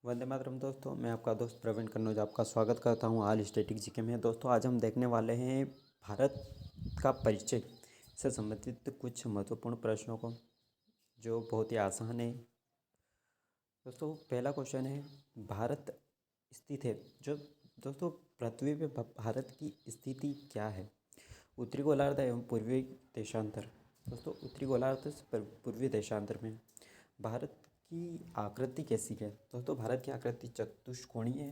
वंदे मातरम दोस्तों। मैं आपका दोस्त प्रवीण कन्नौज आपका स्वागत करता हूं ऑल स्टैटिक जीके में। दोस्तों आज हम देखने वाले हैं भारत का परिचय से संबंधित कुछ महत्वपूर्ण प्रश्नों को, जो बहुत ही आसान है। दोस्तों पहला क्वेश्चन है, भारत स्थित है जो दोस्तों पृथ्वी पे भारत की स्थिति क्या है? उत्तरी गोलार्ध एवं पूर्वी देशांतर। दोस्तों उत्तरी गोलार्ध से पूर्वी देशांतर में भारत की आकृति कैसी है? दोस्तों भारत की आकृति चतुष्कोणीय है।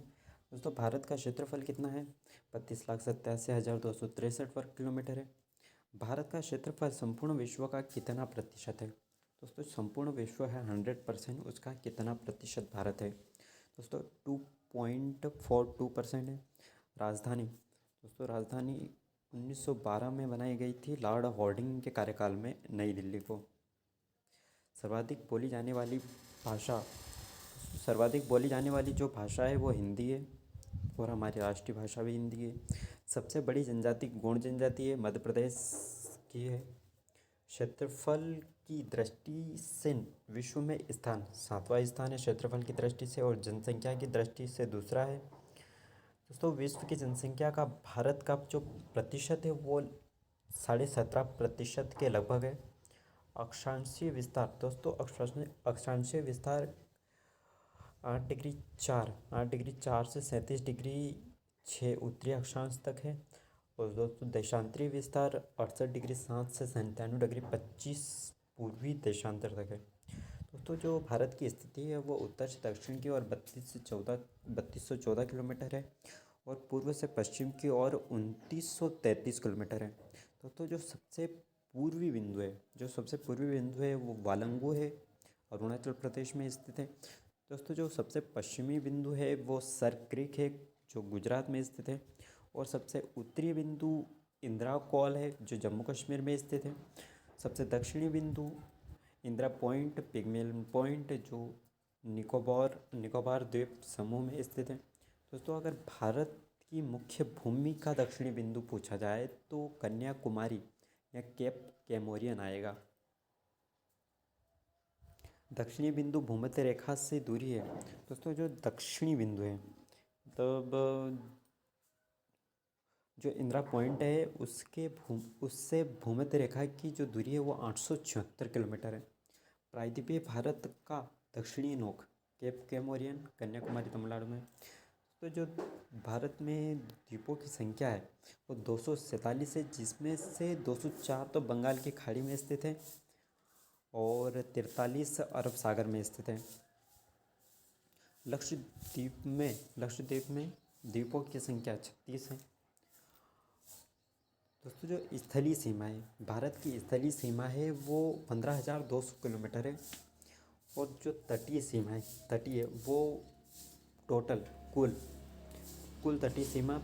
दोस्तों भारत का क्षेत्रफल कितना है? 32,87,263 वर्ग किलोमीटर है। भारत का क्षेत्रफल संपूर्ण विश्व का कितना प्रतिशत है? दोस्तों संपूर्ण विश्व है 100%, उसका कितना प्रतिशत भारत है? दोस्तों 2.42% है। राजधानी, दोस्तों राजधानी 1912 में बनाई गई थी लॉर्ड हॉर्डिंग के कार्यकाल में, नई दिल्ली को। सर्वाधिक बोली जाने वाली भाषा, सर्वाधिक बोली जाने वाली जो भाषा है वो हिंदी है और हमारी राष्ट्रीय भाषा भी हिंदी है। सबसे बड़ी जनजाति गौंड जनजाति है, मध्य प्रदेश की है। क्षेत्रफल की दृष्टि से विश्व में स्थान 7वां स्थान है क्षेत्रफल की दृष्टि से, और जनसंख्या की दृष्टि से दूसरा है। दोस्तों विश्व की जनसंख्या का भारत का जो प्रतिशत है वो 17.5% के लगभग है। अक्षांशीय विस्तार, दोस्तों अक्षांशीय विस्तार 8 डिग्री 4 से 37 डिग्री 6 उत्तरी अक्षांश तक है। और दोस्तों देशांतरीय विस्तार 68 डिग्री 7 से 97 डिग्री 25 पूर्वी देशांतर तक है। दोस्तों जो भारत की स्थिति है वो उत्तर से दक्षिण की ओर 3214 किलोमीटर है, और पूर्व से पश्चिम की ओर 2933 किलोमीटर है। दोस्तों जो सबसे पूर्वी बिंदु है वो वालंगू है, अरुणाचल प्रदेश में स्थित है। दोस्तों जो सबसे पश्चिमी बिंदु है वो सर क्रीक है, जो गुजरात में स्थित है। और सबसे उत्तरी बिंदु इंदिरा कॉल है, जो जम्मू कश्मीर में स्थित है। सबसे दक्षिणी बिंदु इंदिरा पॉइंट, पिग्मेलियन पॉइंट, जो निकोबार द्वीप समूह में स्थित है। दोस्तों अगर भारत की मुख्य भूमि का दक्षिणी बिंदु पूछा जाए तो कन्याकुमारी या केप कैमोरियन आएगा। दक्षिणी बिंदु भूमध्य रेखा से दूरी है। दोस्तों जो दक्षिणी बिंदु है, मतलब जो इंदिरा पॉइंट है उससे भूमध्य रेखा की जो दूरी है वो 876 किलोमीटर है। प्रायद्वीपीय भारत का दक्षिणी नोक केप कैमोरियन, कन्याकुमारी तमिलनाडु में। तो जो भारत में द्वीपों की संख्या है वो 247 है, जिसमें से 204 तो बंगाल की खाड़ी में स्थित है और 43 अरब सागर में स्थित है। लक्षद्वीप में द्वीपों की संख्या 36 है। दोस्तों जो स्थलीय सीमा है, भारत की स्थलीय सीमा है वो 15,200 किलोमीटर है, और जो तटीय वो टोटल कुल तटीय सीमा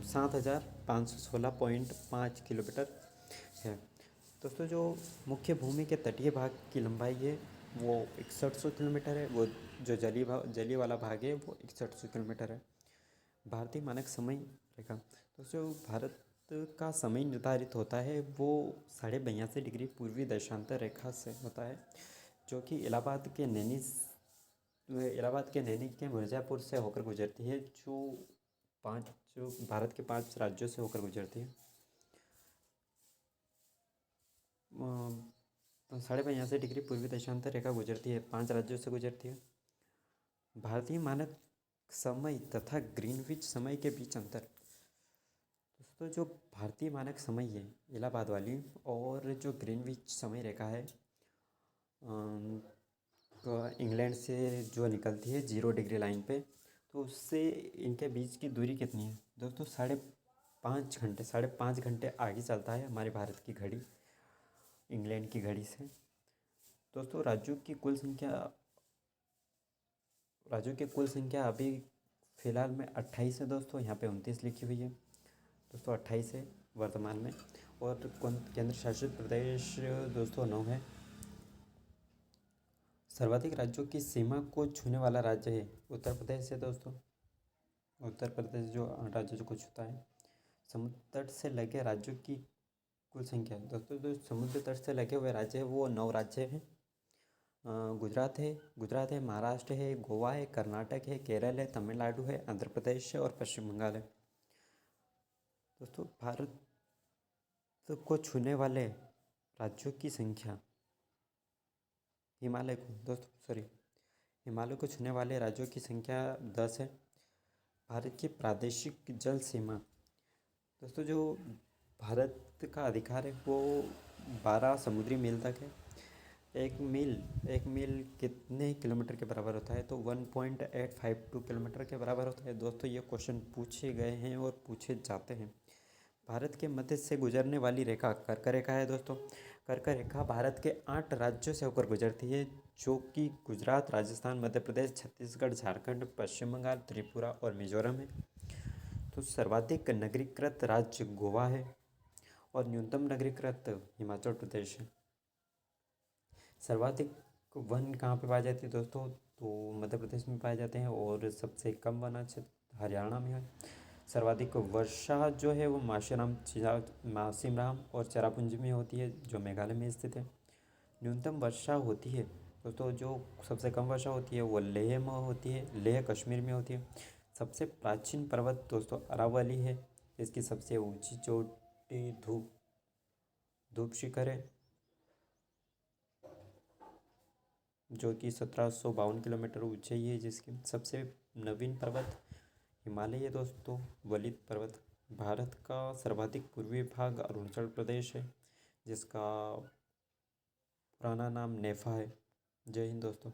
7,516.5 किलोमीटर है। दोस्तों जो मुख्य भूमि के तटीय भाग की लंबाई है वो 6100 किलोमीटर है, वो जो जलीय वाला भाग है वो 6100 किलोमीटर है। भारतीय मानक समय रेखा, दोस्तों भारत का समय निर्धारित होता है वो 82.5 डिग्री पूर्वी देशांतर रेखा से होता है, जो कि इलाहाबाद के नैनी के मिर्ज़ापुर से होकर गुजरती है, जो भारत के 5 राज्यों से होकर गुजरती है। 82.5 डिग्री पूर्वी देशांतर रेखा गुजरती है, 5 राज्यों से गुजरती है। भारतीय मानक समय तथा ग्रीनविच समय के बीच अंतर। दोस्तों जो भारतीय मानक समय है इलाहाबाद वाली, और जो ग्रीनविच समय रेखा है इंग्लैंड से जो निकलती है 0 डिग्री लाइन पे, तो उससे इनके बीच की दूरी कितनी है? दोस्तों 5.5 घंटे आगे चलता है हमारे भारत की घड़ी इंग्लैंड की घड़ी से। दोस्तों राज्यों की कुल संख्या अभी फ़िलहाल में 28 है। दोस्तों यहाँ पे 29 लिखी हुई है। दोस्तों 28 है वर्तमान में, और केंद्र शासित प्रदेश दोस्तों 9 है। सर्वाधिक राज्यों की सीमा को छूने वाला राज्य है उत्तर प्रदेश है। दोस्तों उत्तर प्रदेश जो राज्य को छूता है। समुद्र तट से लगे राज्यों की कुल संख्या, दोस्तों जो समुद्र तट से लगे हुए राज्य है वो 9 राज्य हैं। गुजरात है, महाराष्ट्र है, गोवा है, कर्नाटक है, केरल है, तमिलनाडु है, आंध्र प्रदेश है और पश्चिम बंगाल है। दोस्तों भारत को छूने वाले राज्यों की संख्या, हिमालय को छूने वाले राज्यों की संख्या 10 है। भारत की प्रादेशिक जल सीमा, दोस्तों जो भारत का अधिकार है वो 12 समुद्री मील तक है। एक मील कितने किलोमीटर के बराबर होता है? तो 1.852 किलोमीटर के बराबर होता है। दोस्तों ये क्वेश्चन पूछे गए हैं और पूछे जाते हैं। भारत के मध्य से गुजरने वाली रेखा कर्क रेखा है। दोस्तों कर्क रेखा भारत के 8 राज्यों से होकर गुजरती है, जो कि गुजरात, राजस्थान, मध्य प्रदेश, छत्तीसगढ़, झारखंड, पश्चिम बंगाल, त्रिपुरा और मिजोरम है। तो सर्वाधिक नगरीकृत राज्य गोवा है और न्यूनतम नगरीकृत हिमाचल प्रदेश है। सर्वाधिक वन कहाँ पे पाए जाते हैं दोस्तों? तो मध्य प्रदेश में पाए जाते हैं और सबसे कम वनांचल हरियाणा में है। सर्वाधिक वर्षा जो है वो मासिमराम और चेरापूंजी में होती है, जो मेघालय में स्थित है। न्यूनतम वर्षा होती है दोस्तों, जो सबसे कम वर्षा होती है वो लेह में होती है, लेह कश्मीर में होती है। सबसे प्राचीन पर्वत दोस्तों अरावली है। इसकी सबसे ऊंची चोटी धूप शिखर है, जो कि 1752 किलोमीटर ऊंचाई है। जिसकी सबसे नवीन पर्वत हिमालय है दोस्तों, वलित पर्वत। भारत का सर्वाधिक पूर्वी भाग अरुणाचल प्रदेश है, जिसका पुराना नाम नेफा है। जय हिंद दोस्तों।